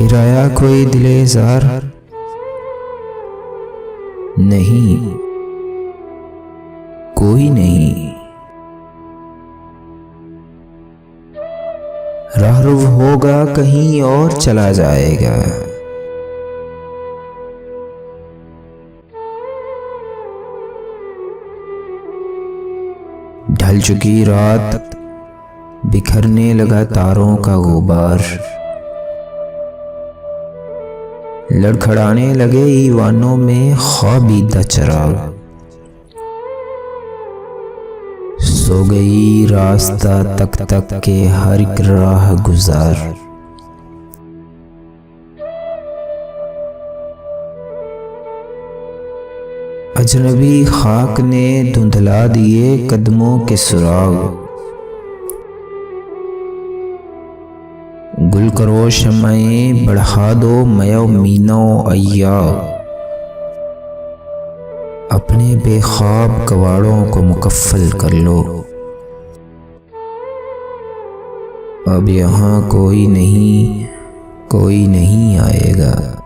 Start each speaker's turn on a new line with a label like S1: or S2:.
S1: फिर आया कोई दिलेजार, नहीं कोई नहीं। राहरुव होगा कहीं और चला जाएगा। ढल चुकी रात, बिखरने लगा तारों का गुबार, लड़खड़ाने लगे ईवानों में ख्वाबीदा चिराग। सो गई रास्ता तक तक के हर एक राह गुजार। अजनबी खाक ने धुंधला दिए कदमों के सुराग। गुल करो शम्माएं, बढ़ा दो मयो मीनो अय्या। अपने बेख्वाब कवाड़ों को मुकफ्फल कर लो। अब यहाँ कोई नहीं आएगा।